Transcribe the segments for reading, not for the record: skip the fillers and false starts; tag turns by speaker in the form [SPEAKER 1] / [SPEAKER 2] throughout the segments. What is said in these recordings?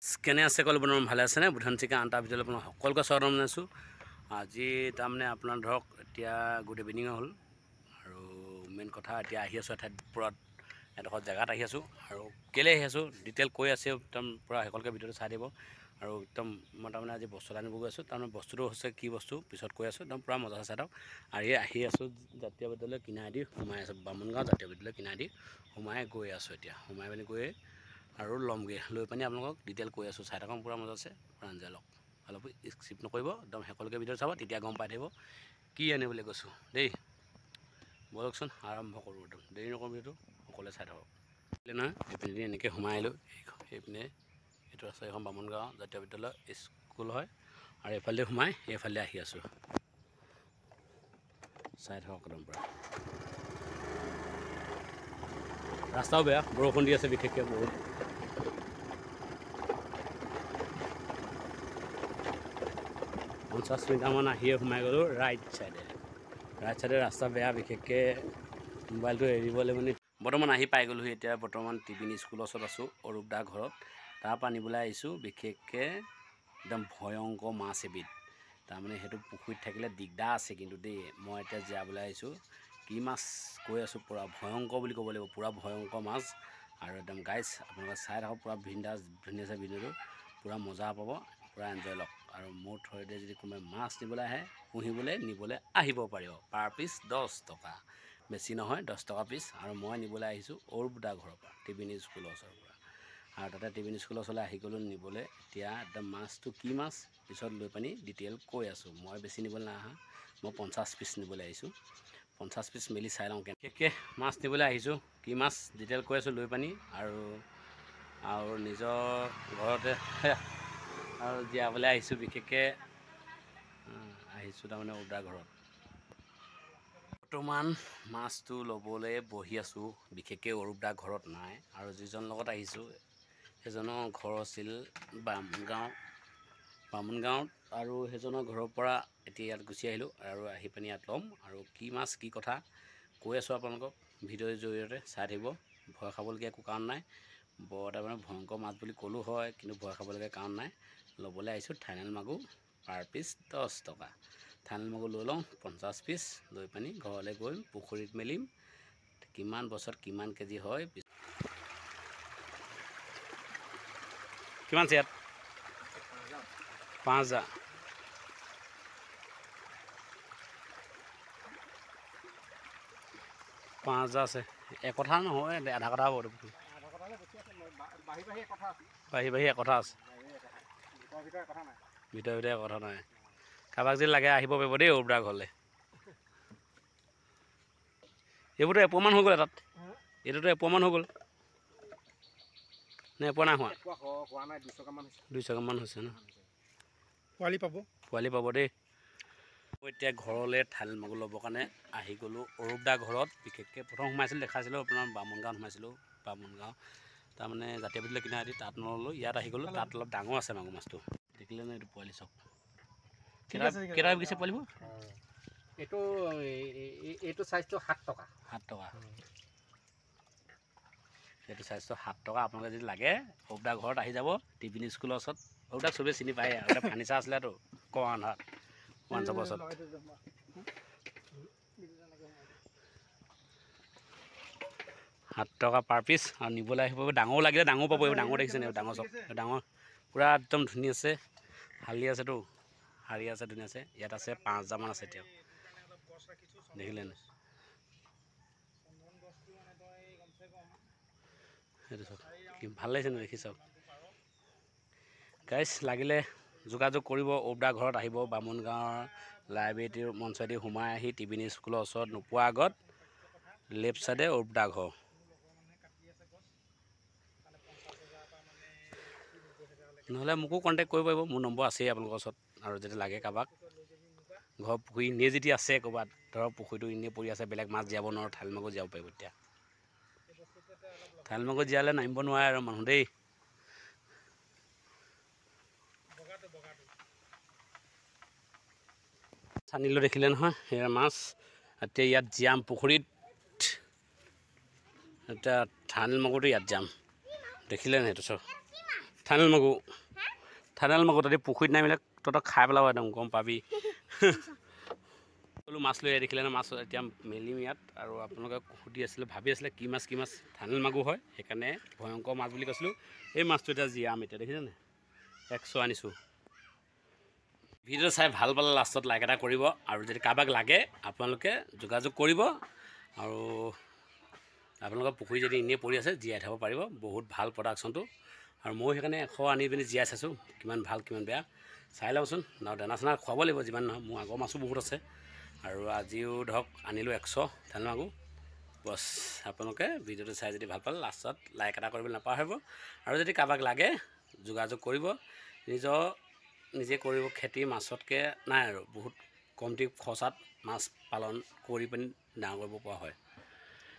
[SPEAKER 1] কেনে আছে কল বনাম ভালে আছে নে বুধান চিকা আনটা ভিতৰত আপোনাৰ সকলোকে স্বাগতম জনাইছোঁ। আজি তাৰমানে আপোনাৰ ধৰক এতিয়া গুড ইভিনিং হ'ল আৰু মেইন কথা এতিয়া আহি আছোঁ এঠাইত পূৰা এডোখৰ জেগাত আহি আছোঁ আৰু কেলৈ আহি আছোঁ ডিটেইল কৈ আছে একদম পূৰা সকলোকে ভিডিঅ'টো চাই দিব আৰু একদম মই তাৰমানে আজি বস্তু আনিব গৈ আছোঁ। তাৰমানে বস্তুটো হৈছে কি বস্তু পিছত কৈ আছোঁ, একদম পূৰা মজা চাই দিয়ক। আৰু আহি আছোঁ জাতীয় বিদ্যালয় কিনাৰেদি সোমাই আছোঁ, বামুণগাঁও জাতীয় বিদ্যালয় কিনাৰেদি সোমাই গৈ আছোঁ। এতিয়া সোমাই পিনি গৈ আৰু ল'মগৈ লৈ পানি আপোনালোকক ডিটেইল কৈ আছোঁ। চাই থাকক পূৰা মজা আছে, পূৰা আঞ্জাই লওক, অলপ স্কিপ নকৰিব, একদম সকলোকে ভিডিঅ' চাব, তেতিয়া গম পাই থাকিব কি আনিবলৈ কৈছোঁ দেই। বলকচোন আৰম্ভ কৰোঁ, একদম দেৰি নকৰোঁ, ভিডিঅ'টো সকলোৱে চাই থাকক। নহয় এইপিনে এনেকৈ সোমাই আহিলোঁ, সেইপিনে এইটো আছে এখন বামুণগাঁও জাতীয় বিদ্যালয় স্কুল হয় আৰু এইফালে সোমাই এইফালে আহি আছোঁ। চাই থাকক একদম পূৰা ৰাস্তাও বেয়া, বৰষুণ দি আছে বিশেষকৈ বহুত। 50 মিটাৰমান আহিয়ে সোমাই গ'লোঁ ৰাইট চাইডে ৰাস্তা বেয়া, বিশেষকৈ মোবাইলটো এৰিবলৈ মানে বৰ্তমান আহি পাই গ'লোহি। এতিয়া বৰ্তমান টিবিন স্কুলৰ ওচৰত আছোঁ, অৰূপ দা ঘৰত। তাৰপৰা নিবলৈ আহিছোঁ বিশেষকৈ একদম ভয়ংকৰ মাছ এবিধ। তাৰমানে সেইটো পুখুৰীত থাকিলে দিগদাৰ আছে কিন্তু দেই। মই এতিয়া জীয়াবলৈ আহিছোঁ, কি মাছ কৈ আছোঁ, পূৰা ভয়ংকৰ বুলি ক'ব লাগিব, পূৰা ভয়ংকৰ মাছ। আৰু একদম গাইজ আপোনালোকে চাই থাকক, পূৰা বিন্দাছ ধুনীয়া আছে ভিডিঅ'টো, পূৰা মজা পাব, পূৰা এনজয় লওক। আৰু মোৰ থ্ৰুৱেদি যদি কোনোবাই মাছ নিবলৈ আহে, পুহিবলৈ নিবলৈ আহিব পাৰিব। পাৰ পিচ 10 টকা, বেছি নহয়, 10 টকা পিচ। আৰু মই নিবলৈ আহিছোঁ অৰূপ দা ঘৰৰ পৰা, টিবিন স্কুলৰ ওচৰৰ পৰা। আৰু তাতে টিবিন স্কুলৰ ওচৰলৈ আহি গ'লোঁ নিবলৈ। এতিয়া একদম মাছটো কি মাছ পিছত লৈ পানি ডিটেইল কৈ আছোঁ। মই বেছি নিবলৈ নাই অহা, মই 50 পিচ নিবলৈ আহিছোঁ। 50 পিচ মেলি চাই লওঁ কেনেকৈ মাছ নিবলৈ আহিছোঁ, কি মাছ ডিটেইল কৈ আছোঁ লৈ পানি। আৰু নিজৰ ঘৰতে আৰু জীয়াবলৈ আহিছোঁ, বিশেষকৈ আহিছোঁ তাৰমানে অৰূপ দাৰ ঘৰত। বৰ্তমান মাছটো ল'বলৈ বহি আছোঁ, বিশেষকৈ অৰূপ দা ঘৰত নাই। আৰু যিজন লগত আহিছোঁ সেইজনৰ ঘৰ আছিল বামুণগাঁৱত, আৰু সেইজনৰ ঘৰৰ পৰা এতিয়া ইয়াত গুচি আহিলোঁ আৰু আহি পিনি ইয়াত ল'ম। আৰু কি মাছ কি কথা কৈ আছোঁ আপোনালোকক ভিডিঅ'ৰ জৰিয়তে চাই থাকিব। ভয় খাবলগীয়া একো কাৰণ নাই, বৰ তাৰমানে ভয়ংকৰ মাছ বুলি ক'লোঁ হয়, কিন্তু ভয় খাবলগীয়া কাৰণ নাই। ল'বলৈ আহিছোঁ থাইলেণ্ড মাগুৰ, পাৰ পিচ 10 টকা। থাইলেণ্ড মাগুৰ লৈ লওঁ 50 পিচ, লৈ পানি ঘৰলৈ গৈ পুখুৰীত মেলিম। কিমান বছৰত কিমান কেজি হয়, কিমান আছে ইয়াত? 5000। 5000 আছে, একঠা নহয়, আধা কঠা হ'ব। বাঢ়ি একঠা আছে, ভিতৰে কথা নাই। কাৰোবাক যদি লাগে আহিব পাৰিব দেই অৰূপ দাৰ ঘৰলৈ। এইবোৰতো এপোৱামান হৈ গ'ল এটাত, এইটোতো এপোৱামান হৈ গ'ল নে এপোৱা নাই হোৱা? 200 গ্ৰামমান হৈছে ন? পোৱালি পাব দেই। মই এতিয়া ঘৰলৈ থাইলেণ্ড মাগুৰ ল'বৰ কাৰণে আহি গ'লোঁ অৰূপ দাৰ ঘৰত। বিশেষকৈ প্ৰথম সোমাইছিলোঁ, দেখাইছিলোঁ আপোনাৰ বামুণগাঁৱত সোমাইছিলোঁ। বামুণগাঁও তাৰমানে জাতীয় বিদ্যালয় কিনাৰেদি, তাত নল'লোঁ, ইয়াত আহি গ'লোঁ। তাত অলপ ডাঙৰ আছে মাগুৰ মাছটো, দেখিলে নে? এইটো পোৱালি চাওক, কেইটা বিকিছে পোৱালিবোৰ?
[SPEAKER 2] এইটো চাইজটো 7 টকা।
[SPEAKER 1] 7 টকা, এইটো চাইজটো 7 টকা। আপোনালোকে যদি লাগে অৰূপ দাৰ ঘৰত আহি যাব, টিবিন স্কুলৰ ওচৰত। অৰূপ দাক চবেই চিনি পায়, আগতে ফাৰ্নিচাৰ আছিলেতো কমান্ধাৰত, ওৱানছপৰ ওচৰত। 7 টকা পাৰ পিচ। আৰু নিবলৈ আহিব, ডাঙৰ লাগিলে ডাঙৰ পাব। এইবোৰ ডাঙৰ দেখিছেনে? ডাঙৰ চব ডাঙৰ, পূৰা একদম ধুনীয়া আছে, হালি আছেতো, হাৰি আছে, ধুনীয়া আছে। ইয়াত আছে 5000মান আছে এতিয়াও, দেখিলে নে? সেইটো চাওক কি ভাল লাগিছে নে? দেখি চাওক গাইজ, লাগিলে যোগাযোগ কৰিব। অৰূপ দাৰ ঘৰত আহিব, বামুণগাঁৱৰ লাইব্ৰেৰীটোৰ মঞ্চেদি সোমাই আহি টিবিন স্কুলৰ ওচৰত নোপোৱাৰ আগত লেফ্ট ছাইডে অৰূপ দাৰ ঘৰ। নহ'লে মোকো কণ্টেক্ট কৰিব পাৰিব, মোৰ নম্বৰ আছেই আপোনালোকৰ ওচৰত। আৰু যদি লাগে কাৰোবাক, ঘৰৰ পুখুৰী এনেই যদি আছে ক'ৰবাত, ধৰক পুখুৰীটো এনেই পৰি আছে, বেলেগ মাছ জীয়াব নোৱাৰোঁ, থাইলেণ্ড মাগুৰ জীয়াব পাৰিব। এতিয়া থাইলেণ্ড মাগুৰ জীয়ালে নামিব নোৱাৰে আৰু মানুহ দেই। চানিলোঁ, দেখিলে নহয় সেয়া মাছ। এতিয়া ইয়াত জীয়াম পুখুৰীত, এতিয়া থাইলেণ্ড মাগুৰটো ইয়াত যাম, দেখিলে নে? সেইটো চাওক থানেল মাগুৰ তহঁতি পুখুৰীত নামিলে তহঁতক খাই পেলাব একদম গম পাবি সকলো মাছ লৈ দেখিলে ন মাছ এতিয়া মেলিম ইয়াত আৰু আপোনালোকে সুধি আছিলে ভাবি আছিলে কি মাছ থানেল মাগুৰ হয় সেইকাৰণে ভয়ংকৰ মাছ বুলি কৈছিলোঁ এই মাছটো এতিয়া জীয়াম এতিয়া দেখিছেনে 100 আনিছোঁ ভিডিঅ' চাই ভাল পালে লাষ্টত লাইক এটা কৰিব আৰু যদি কাৰোবাক লাগে আপোনালোকে যোগাযোগ কৰিব আৰু আপোনালোকৰ পুখুৰী যদি এনেই পৰি আছে জীয়াই থ'ব পাৰিব বহুত ভাল প্ৰডাকশ্যনটো আৰু মই সেইকাৰণে 100 আনি পিনি জীয়াই চাইছোঁ কিমান ভাল কিমান বেয়া চাই লওঁচোন দানা চানা খুৱাব লাগিব যিমান নহয় মোৰ আগৰ মাছো বহুত আছে আৰু আজিও ধৰক আনিলোঁ 100 থানেল মাগুৰ বছ আপোনালোকে ভিডিঅ'টো চাই যদি ভাল পালে লাষ্টত লাইক এটা কৰিবলৈ নাপাহৰিব আৰু যদি কাৰোবাক লাগে যোগাযোগ কৰিব নিজে কৰিব খেতি মাছতকৈ নাই আৰু বহুত কমটি খৰচাত মাছ পালন কৰি পিনি ডাঙৰ কৰিব পৰা হয়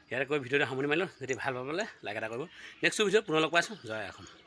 [SPEAKER 1] ইয়াতে কৈ ভিডিঅ'টো সামৰি মাৰিলোঁ যদি ভাল পালে লাইক এটা কৰিব নেক্সট ভিডিঅ'ত পুনৰ লগ পাইছোঁ জয় অসম